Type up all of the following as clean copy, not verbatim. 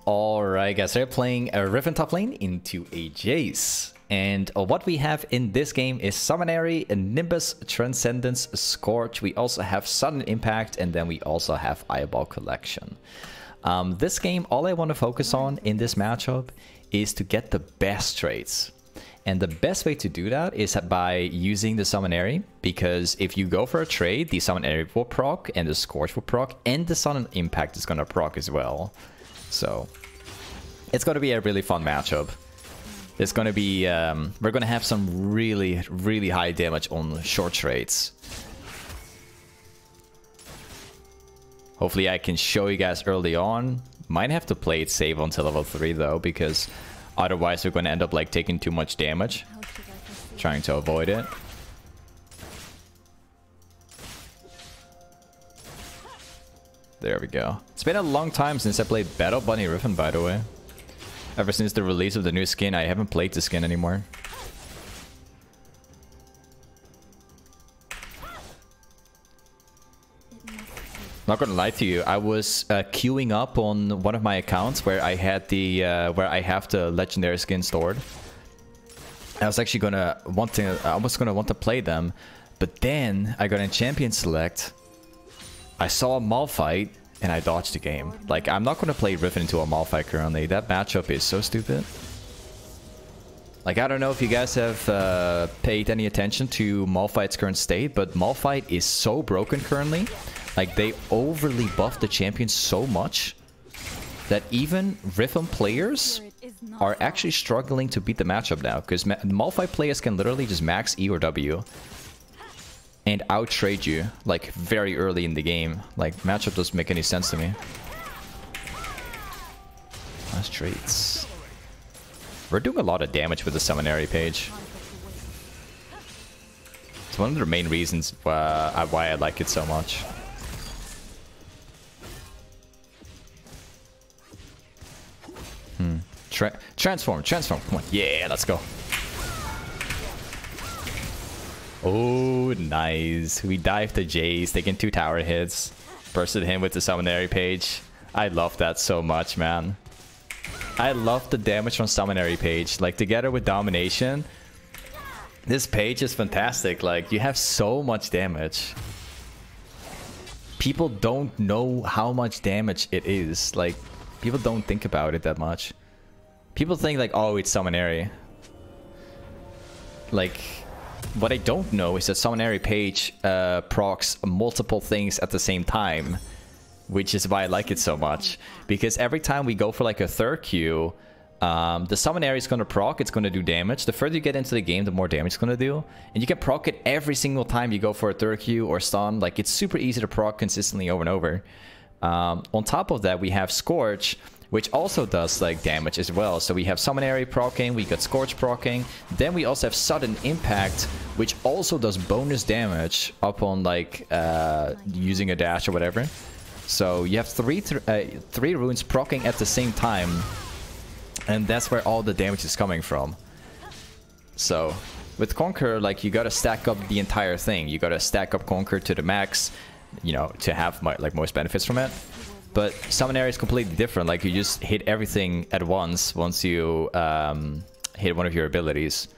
Alright guys, we're playing a Riven top lane into a Jace. And what we have in this game is Summonary, Nimbus, Transcendence, Scorch. We also have Sudden Impact, and then we also have Eyeball Collection. This game, all I want to focus on in this matchup is to get the best trades. And the best way to do that is by using the Summonary, because if you go for a trade, the Summonary will proc, and the Scorch will proc, and the Sudden Impact is going to proc as well. So it's going to be a really fun matchup. It's going to be, we're going to have some really, really high damage on short trades. Hopefully I can show you guys early on. Might have to play it safe until level 3 though, because otherwise we're going to end up like taking too much damage. Trying to avoid it. There we go. It's been a long time since I played Battle Bunny Riven, by the way. Ever since the release of the new skin, I haven't played the skin anymore. Not gonna lie to you, I was queuing up on one of my accounts where I had the where I have the legendary skin stored. I was actually gonna want to play them, but then I got in Champion Select. I saw a Malphite and I dodged the game. Like, I'm not going to play Riven into a Malphite currently. That matchup is so stupid. Like, I don't know if you guys have paid any attention to Malphite's current state, but Malphite is so broken currently. Like, they overly buffed the champion so much that even Riven players are actually struggling to beat the matchup now, because Malphite players can literally just max E or W and out-trade you, like, very early in the game. Like, matchup doesn't make any sense to me. Nice trades. We're doing a lot of damage with the Summonary page. It's one of the main reasons why I like it so much. Transform. Come on. Yeah, let's go. Oh, nice. We dived the Jace, taking 2 tower hits. Bursted him with the Summonary page. I love that so much, man. I love the damage from Summonary page. Like, together with Domination, this page is fantastic. Like, you have so much damage. People don't know how much damage it is. Like, people don't think about it that much. People think, like, oh, it's Summonary. Like, what I don't know is that Summonary page procs multiple things at the same time, which is why I like it so much. Because every time we go for like a third Q, the Summonary is going to proc, it's going to do damage. The further you get into the game, the more damage it's going to do. And you can proc it every single time you go for a third Q or stun. Like, it's super easy to proc consistently over and over. On top of that, we have Scorch, which also does like damage as well. So we have Summonary proccing, we got Scorch proccing, then we also have Sudden Impact, which also does bonus damage upon like using a dash or whatever. So you have three runes proccing at the same time, and that's where all the damage is coming from. So with Conquer, like, you gotta stack up the entire thing. You gotta stack up Conquer to the max, you know, to have like most benefits from it. But Summonary is completely different. Like, you just hit everything at once you hit one of your abilities.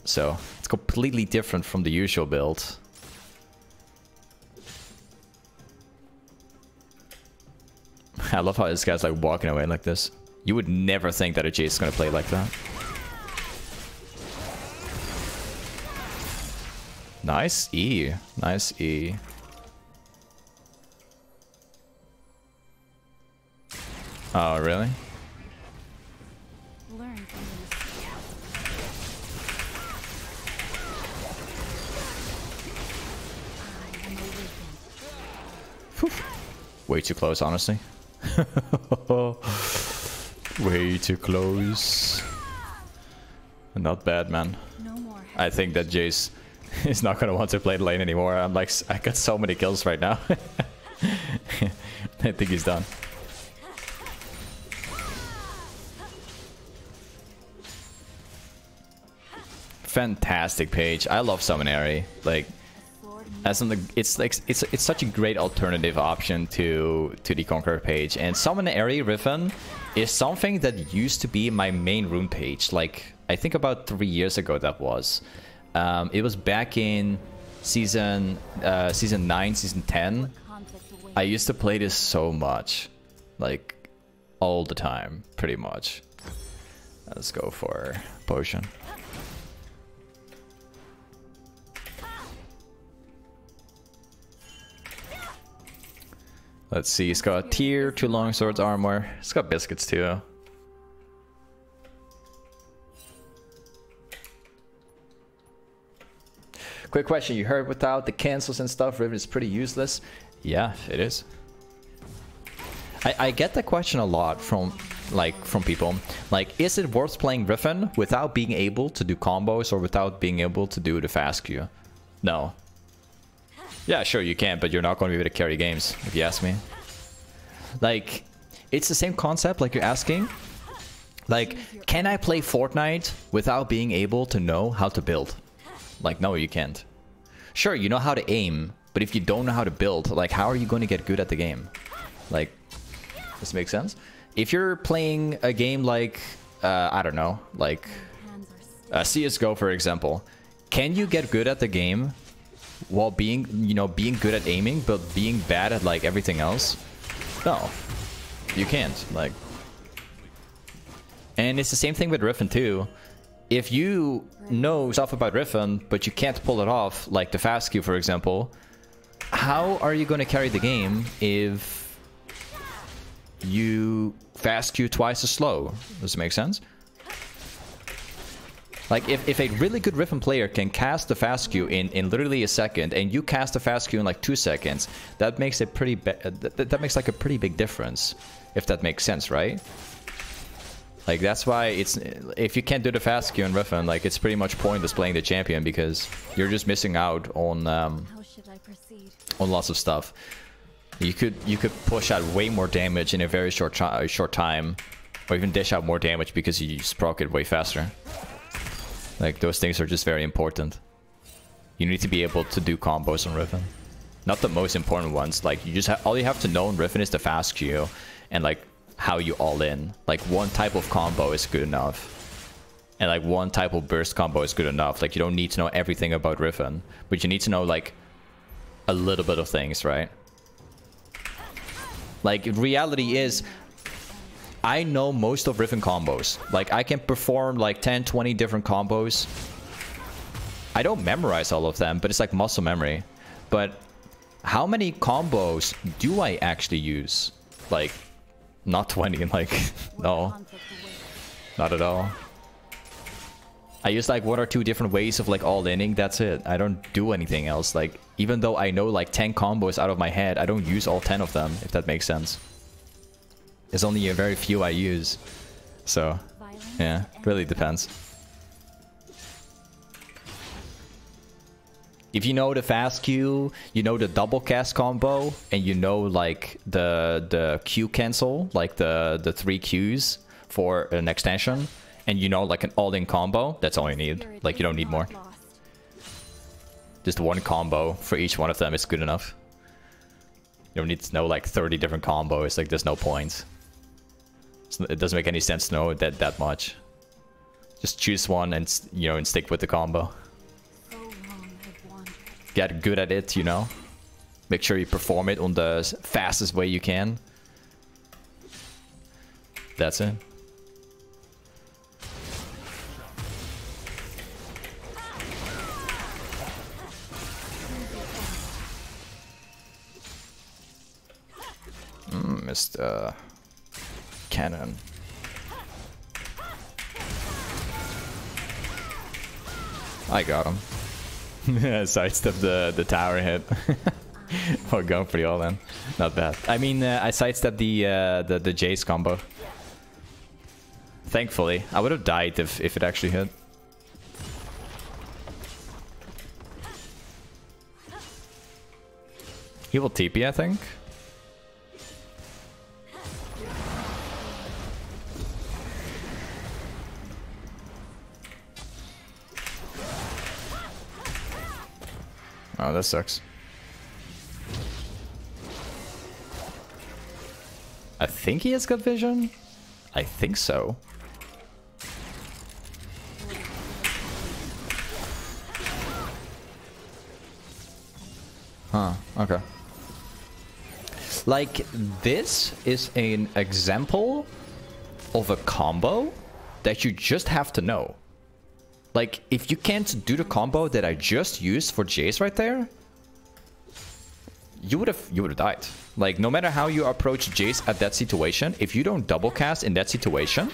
So it's completely different from the usual build. I love how this guy's like walking away like this. You would never think that a Jace is going to play like that. Nice E. Nice E. Oh, really? Way too close, honestly. Way too close. Not bad, man. I think that Jace is not gonna want to play the lane anymore. I'm like, I got so many kills right now. I think he's done. Fantastic page. I love Summonary. Like, as something, it's like it's such a great alternative option to the Conqueror page. And Summonary Riven is something that used to be my main rune page. Like I think about 3 years ago that was. It was back in season 9, season 10. I used to play this so much, like all the time, pretty much. Let's go for potion. Let's see, he's got tier, 2 longswords armor. He's got biscuits too. Quick question, you heard without the cancels and stuff, Riven is pretty useless. Yeah, it is. I get that question a lot from people. Like, is it worth playing Riven without being able to do combos or without being able to do the fast Q? No. Yeah, sure you can, but you're not going to be able to carry games, if you ask me. Like, it's the same concept like you're asking. Like, can I play Fortnite without being able to know how to build? Like, no, you can't. Sure, you know how to aim, but if you don't know how to build, like, how are you going to get good at the game? Like, does this make sense? If you're playing a game like, I don't know, like CSGO, for example, can you get good at the game while being, you know, being good at aiming, but being bad at, like, everything else? No, you can't, like. And it's the same thing with Riven too. If you know stuff about Riven, but you can't pull it off, like the fast Q, for example, how are you going to carry the game if you fast Q twice as slow? Does it make sense? Like, if a really good Riven player can cast the fast Q in literally a second, and you cast the fast Q in like 2 seconds, that makes a pretty that makes like a pretty big difference, if that makes sense, right? Like, that's why it's, if you can't do the fast Q in Riven, like, it's pretty much pointless playing the champion, because you're just missing out on lots of stuff. You could push out way more damage in a very short time, or even dish out more damage because you just proc it way faster. Like, those things are just very important. You need to be able to do combos on Riven. Not the most important ones. Like, you just all you have to know in Riven is the fast Q and like how you all in. Like, one type of combo is good enough, and like one type of burst combo is good enough. Like, you don't need to know everything about Riven, but you need to know like a little bit of things, right? Like, reality is, I know most of Riven combos. Like, I can perform like 10, 20 different combos. I don't memorize all of them, but it's like muscle memory. But how many combos do I actually use? Like, not 20, like, no. Not at all. I use like 1 or 2 different ways of like all-inning, that's it. I don't do anything else. Like, even though I know like 10 combos out of my head, I don't use all 10 of them, if that makes sense. There's only a very few I use. So, yeah, really depends. If you know the fast Q, you know the double cast combo, and you know like the Q cancel, like the 3 Qs for an extension, and you know like an all-in combo, that's all you need. Like, you don't need more. Just 1 combo for each one of them is good enough. You don't need to know like 30 different combos, like there's no point. It doesn't make any sense to know that much. Just choose one and, you know, and stick with the combo. Get good at it, you know. Make sure you perform it on the fastest way you can. That's it. Missed cannon. I got him. Sidestep the tower hit. Oh, going for the all in. Not bad. I mean, I sidestepped the Jace combo. Thankfully, I would have died if it actually hit. He will TP, I think. Oh, that sucks. I think he has good vision. I think so. Huh, okay. Like, this is an example of a combo that you just have to know. Like, if you can't do the combo that I just used for Jace right there, you would have died. Like, no matter how you approach Jace at that situation, if you don't double cast in that situation,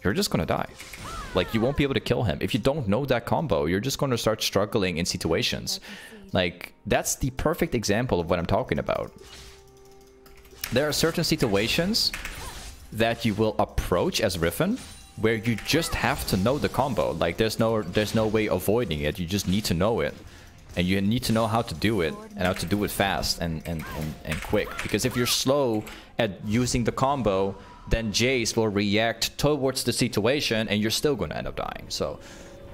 you're just gonna die. Like, you won't be able to kill him. If you don't know that combo, you're just gonna start struggling in situations. Like, that's the perfect example of what I'm talking about. There are certain situations that you will approach as Riven where you just have to know the combo. Like, there's no way avoiding it. You just need to know it. And you need to know how to do it, and how to do it fast and quick. Because if you're slow at using the combo, then Jace will react towards the situation, and you're still going to end up dying. So,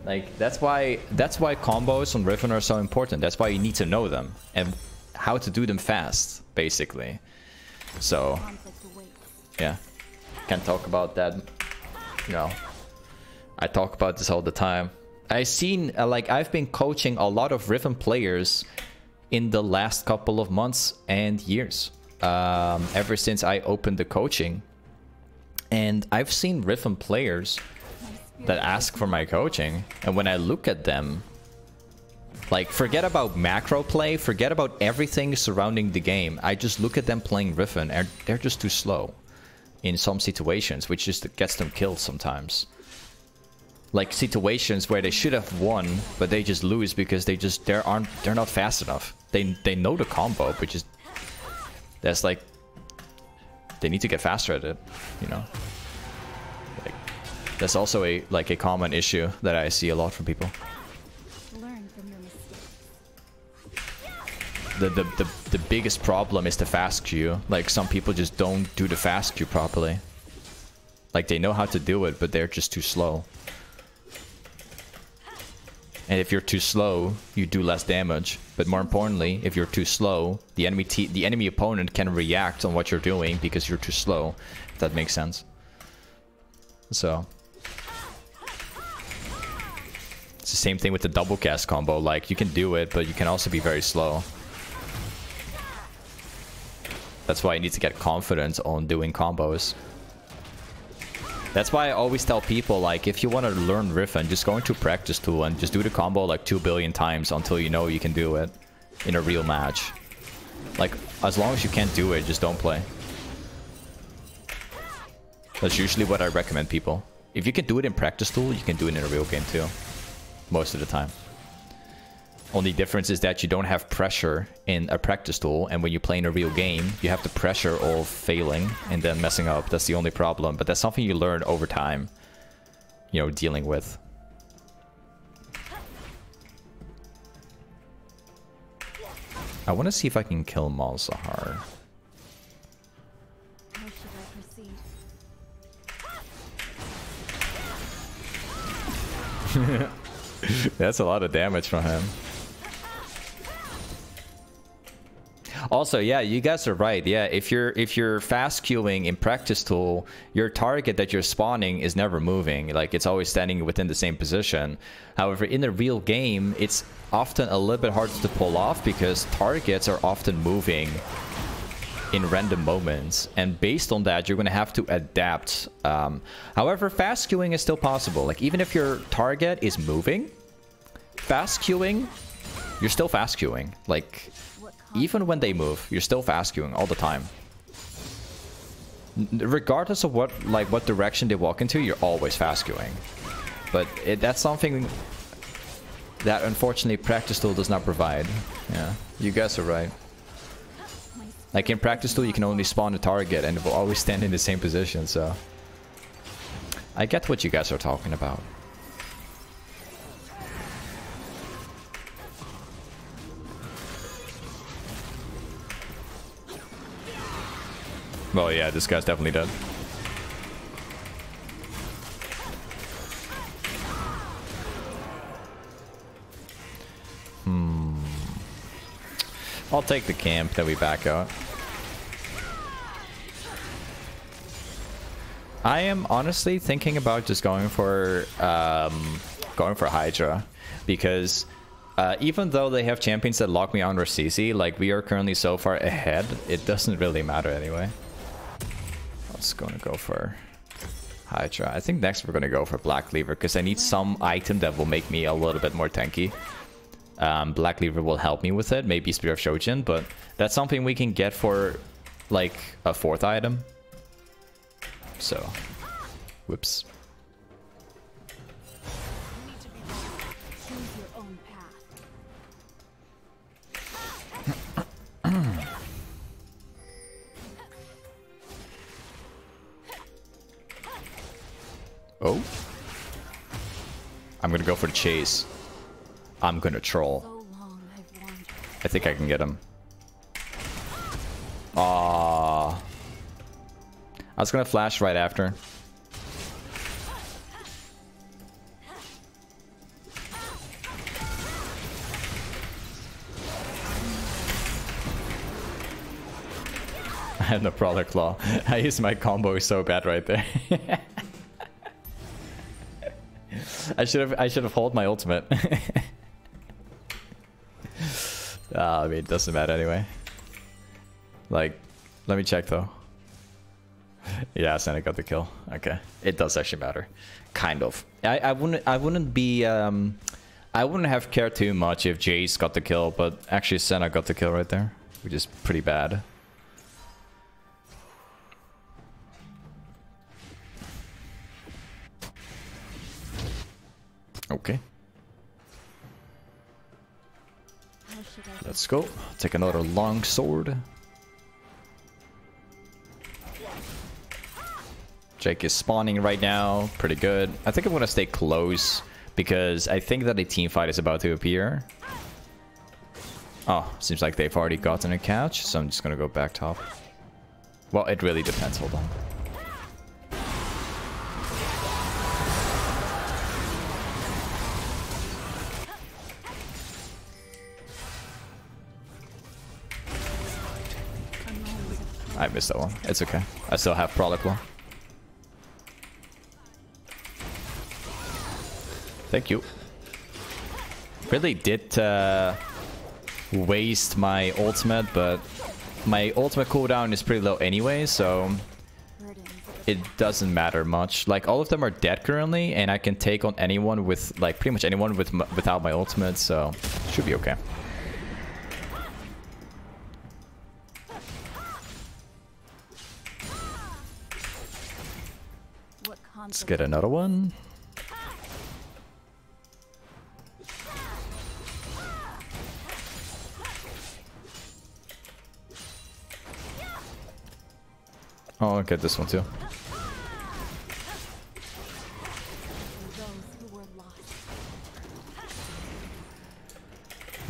like, that's why combos on Riven are so important. That's why you need to know them and how to do them fast, basically. So, yeah, can't talk about that. You know, I talk about this all the time. I've seen, like, I've been coaching a lot of Riven players in the last couple of months and years, ever since I opened the coaching. And I've seen Riven players that ask for my coaching, and when I look at them, like, forget about macro play, forget about everything surrounding the game. I just look at them playing Riven, and they're just too slow in some situations, which just gets them killed sometimes. Like, situations where they should have won, but they just lose because they're not fast enough. They know the combo, but just that's like, they need to get faster at it, you know. Like, that's also a common issue that I see a lot from people. Learn from your mistakes. The biggest problem is the fast queue. Like, some people just don't do the fast queue properly. Like, they know how to do it, but they're just too slow. And if you're too slow, you do less damage. But more importantly, if you're too slow, the enemy opponent can react on what you're doing because you're too slow. If that makes sense. So, it's the same thing with the double cast combo. Like, you can do it, but you can also be very slow. That's why you need to get confidence on doing combos. That's why I always tell people, like, if you want to learn Riven, just go into practice tool and just do the combo like 2 billion times until you know you can do it in a real match. Like, as long as you can't do it, just don't play. That's usually what I recommend people. If you can do it in practice tool, you can do it in a real game too. Most of the time. Only difference is that you don't have pressure in a practice tool, and when you play in a real game, you have the pressure of failing and then messing up. That's the only problem, but that's something you learn over time, you know, dealing with. I want to see if I can kill Malzahar. How should I proceed? That's a lot of damage from him. Also, yeah, you guys are right. Yeah, if you're fast queuing in practice tool, your target that you're spawning is never moving. Like, it's always standing within the same position. However, in a real game, it's often a little bit harder to pull off because targets are often moving in random moments, and based on that, you're going to have to adapt. However, fast queuing is still possible. Like, even if your target is moving, fast queuing, you're still fast queuing. Like, even when they move, you're still fast queuing all the time. Regardless of what direction they walk into, you're always fast queuing. But that's something that unfortunately practice tool does not provide. Yeah, you guys are right. Like, in practice tool, you can only spawn a target and it will always stand in the same position, so I get what you guys are talking about. Well, yeah, this guy's definitely dead. I'll take the camp, then we back out. I am honestly thinking about just going for Hydra, because even though they have champions that lock me under CC, like we are currently so far ahead, it doesn't really matter anyway. I was gonna go for Hydra. I think next we're gonna go for Black Cleaver because I need some item that will make me a little bit more tanky. Black Cleaver will help me with it, maybe Spear of Shojin, but that's something we can get for like a 4th item. So, whoops. Choose your own path. Oh. I'm gonna go for the chase. I'm gonna troll. So long I've wandered. I think I can get him. Aww. I was gonna flash right after. I have no Prowler Claw. I used my combo so bad right there. I should have held my ultimate. I mean, it doesn't matter anyway. Like, let me check though. Yeah, Senna got the kill. Okay, it does actually matter, kind of. I wouldn't have cared too much if Jace got the kill, but actually Senna got the kill right there, which is pretty bad. Okay. How should I Let's go. Take another long sword. Jake is spawning right now. Pretty good. I think I'm gonna stay close because I think that a team fight is about to appear. Oh, seems like they've already gotten a catch, so I'm just gonna go back top. Well, it really depends. Hold on. I missed that one. It's okay. I still have Prowler Claw. Thank you. Really did waste my ultimate, but my ultimate cooldown is pretty low anyway, so it doesn't matter much. Like, all of them are dead currently, and I can take on anyone with, like, pretty much anyone with without my ultimate, so should be okay. Let's get another one. Oh, I'll get this one too.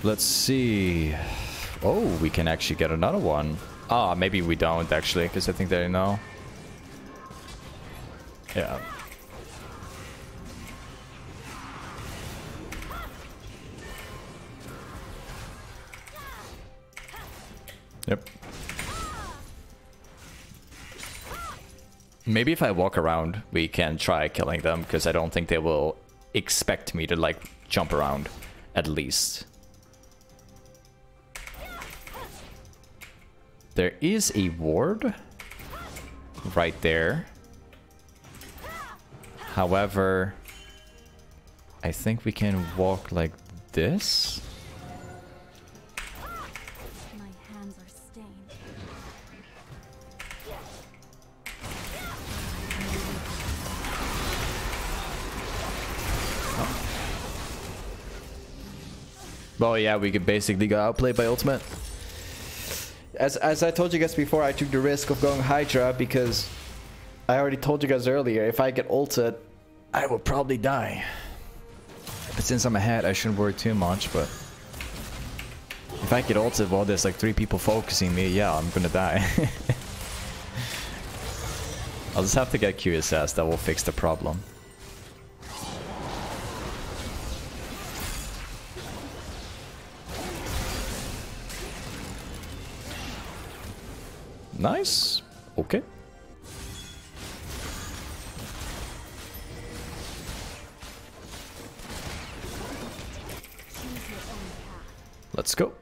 Let's see. Oh, we can actually get another one. Ah, maybe we don't actually, because I think they know. Yeah. Yep. Maybe if I walk around, we can try killing them, because I don't think they will expect me to, like, jump around, at least. There is a ward right there. However, I think we can walk like this. My hands are stained. Well, yeah, we could basically go outplayed by ultimate. As I told you guys before, I took the risk of going Hydra because I already told you guys earlier, if I get ulted, I will probably die. But since I'm ahead, I shouldn't worry too much, but if I get ulted while there's like 3 people focusing me, yeah, I'm gonna die. I'll just have to get QSS, that will fix the problem. Nice. Okay. Let's go.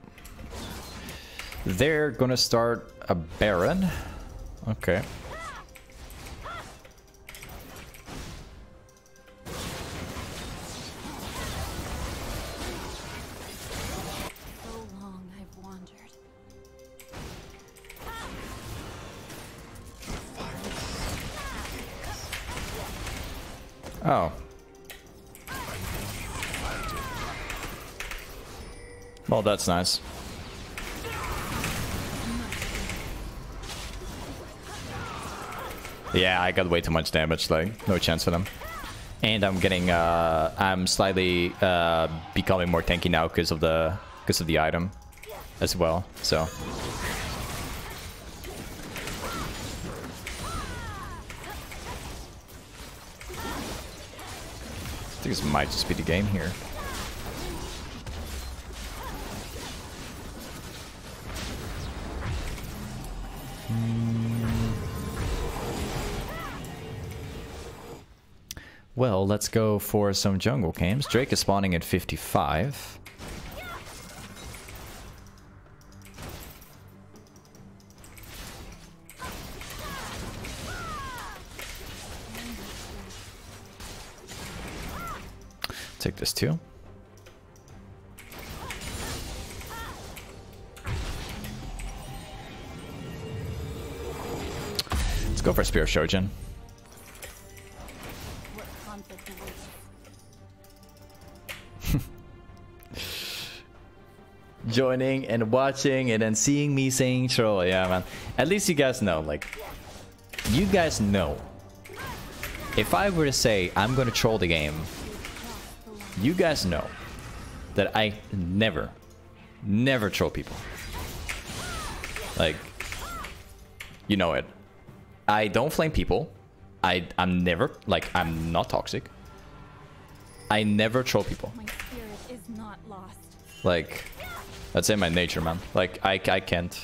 They're gonna start a Baron. Okay. So long I've wandered. Oh. Well, that's nice. Yeah, I got way too much damage, like, no chance for them. And I'm getting, I'm slightly, becoming more tanky now because of the item as well, so. I think this might just be the game here. Well, let's go for some jungle games. Drake is spawning at 55. Take this too. Let's go for Spear of Shojin. What conflict awaits? Joining and watching and then seeing me saying troll. Yeah, man. At least you guys know, like, you guys know. If I were to say I'm gonna troll the game, you guys know that I never troll people. Like, you know it. I don't flame people. I'm never, like, I'm not toxic. I never troll people. My spirit is not lost. Like, that's in my nature, man. Like, I can't.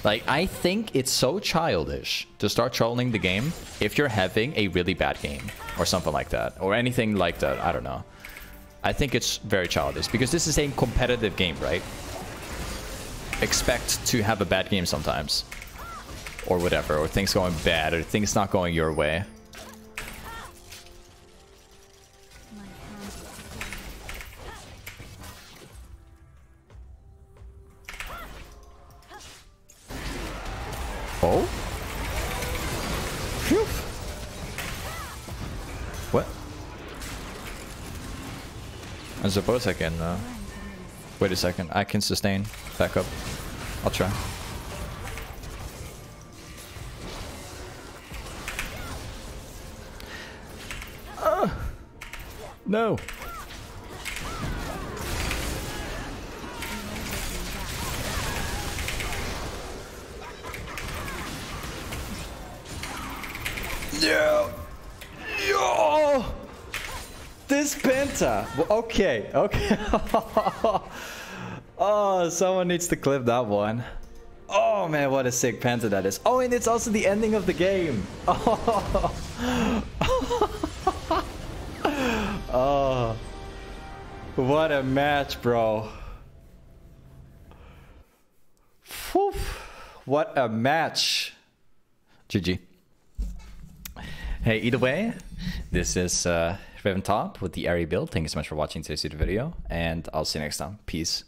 Like, I think it's so childish to start trolling the game if you're having a really bad game or something like that, or anything like that. I don't know. I think it's very childish because this is a competitive game, right? Expect to have a bad game sometimes, or whatever, or things going bad, or things not going your way. My hands are stained. Oh? Phew. What? I suppose I can, wait a second, I can sustain. Back up. I'll try. No! No! Yo! This Penta! Okay, okay. Oh, someone needs to clip that one. Oh man, what a sick Penta that is. Oh, and it's also the ending of the game. Oh, oh. What a match, bro. Whew. What a match. GG. Hey, either way, this is Riven Top with the Airy build. Thank you so much for watching today's video, and I'll see you next time. Peace.